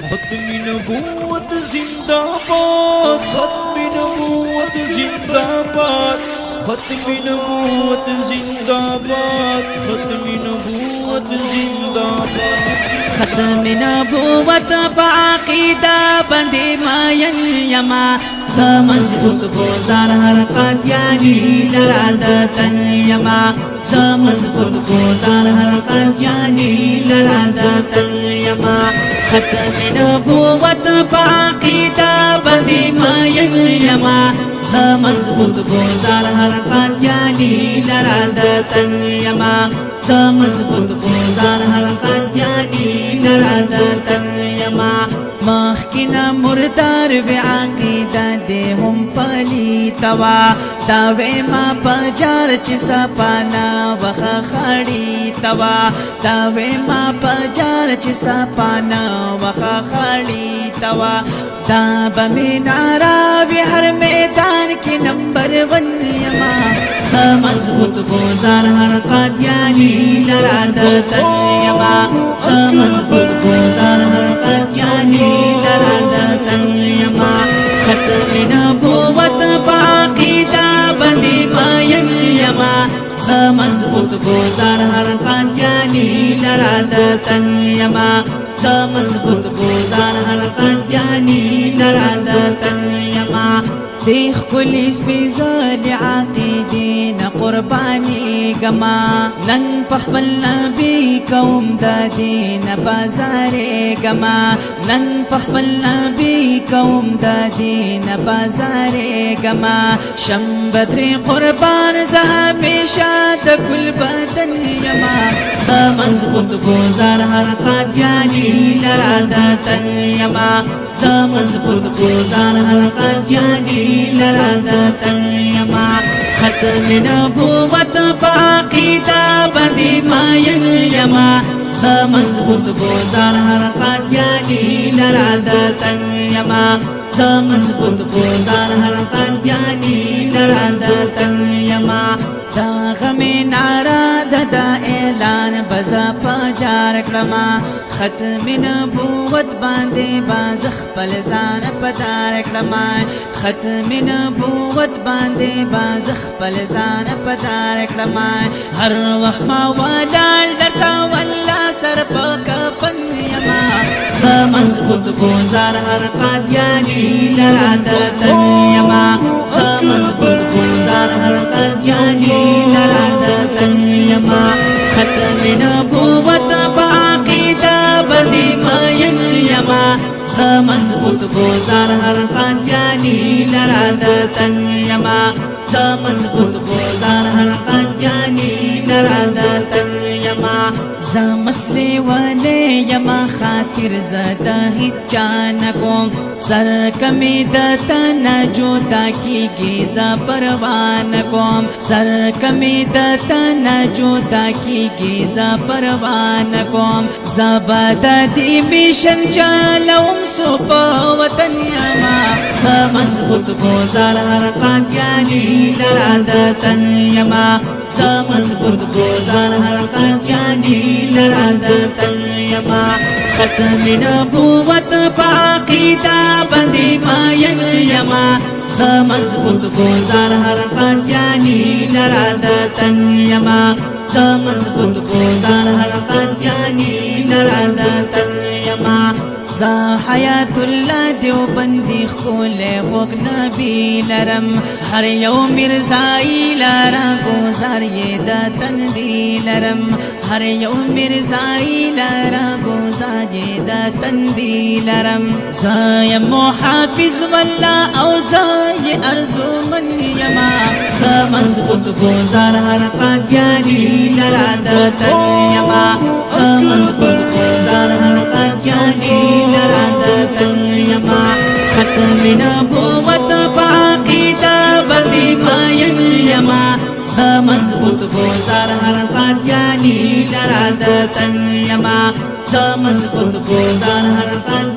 ختم نبوت زنداباد ختم نبوت زنداباد ختم نبوت زنداباد ختم نبوت زنداباد ختم نبوت بعقیدہ بندی ماین یما سمزبوط گزار ہر قادیانی لرادتن یما سمزبوط گزار ہر قادیانی لرادتن یما ختم نبوت بعقیدہ بندی ماین یما سمزبوط گزار ہر قادیانی لرادتن یما سمزبوط گزار ہر قادیانی لرادتن یما مخکنا مردار بعقیدہ دے ہم پلی توا داوے ما پجار چی سپانا وخا خاڑی توا داوے ما پجار چی سپانا وخا خاڑی توا دابا میں نعرہ بھی ہر میدان کی نمبر 1 یما سمزبوط گزار ہر قادیانی لرادتن یما سمزبوط گزار ہر قادیانی لرادتن یما ختم نبوت بعقیدہ بندی ماین یما سمزبوط گزار ہر قادیانی لرادتن یما سمزبوط گزار ہر قادیانی لرادتن یما دیخ کل سپیزال عقیدین قربانی گما نن پخبل نبی قوم دا دین بازار گما نن پخبل نبی قوم دا دین بازار گما شم بدر قربان زہمیشہ دا کل بدن یما سمزبوط گزار ہر قادیانی لرادتن یما سمزبوط گزار ہر قادیانی لرادتن یما ختم نبوت بعقیدہ بندی ماین یما سمزبوط گزار ہر قادیانی لرادتن یما سمزبوط گزار ہر قادیانی لرادتن یما دا غم نعرہ دا اعلان بزا پجار کرما ختم نبوت باندے باز خپل ځان پدار کرما ختم نبوت باندے باز خپل ځان پدار کرما ہر وخت ما ولال درتا والله سر پکپن یما سمزبوط گزار ہر قادیانی لرادتن یما سمزبوط گزار ہر قادیانی لرادتن یما ختم نبوت بعقیدہ بندی ماین یما سمزبوط گزار ہر قادیانی لرادتن یما سمزبوط گزار ہر قادیانی لرادتن یما زمسلی ولی یما خاطر زدہ ہچانکم سر کمی دتا نجوتا کی گیزا پروانکم سر کمی دتا نجوتا کی گیزا پروانکم زبادہ دی میشن چالوم سوپا وطن یما سمزبوط گزار ہر قادیانی لرادتن یما سمزبوط گزار ہر قادیانی لرادتن یما ختم نبوت بعقیدہ بندی ماین یما سمزبوط گزار ہر قادیانی لرادتن یما سمزبوط گزار ہر قادیانی لرادتن یما زا حیات اللہ دیوبندی خول خوک نبی لرم ہر یو مرزائی لارا گزار یہ دا تندی لرم ہر یو مرزائی لارا گزار یہ دا تندی لرم زایم محافظ واللہ او زای ارزو من یما سمزبوط گزار ہر قادیانی لرادتن یما سمزبوط گزار ہر قادیانی لرادتن یما ختم نبوت بعقیدہ بندی ماین یما سمزبوط گزار ہر قادیانی لرادتن یما سمزبوط گزار ہر قادیانی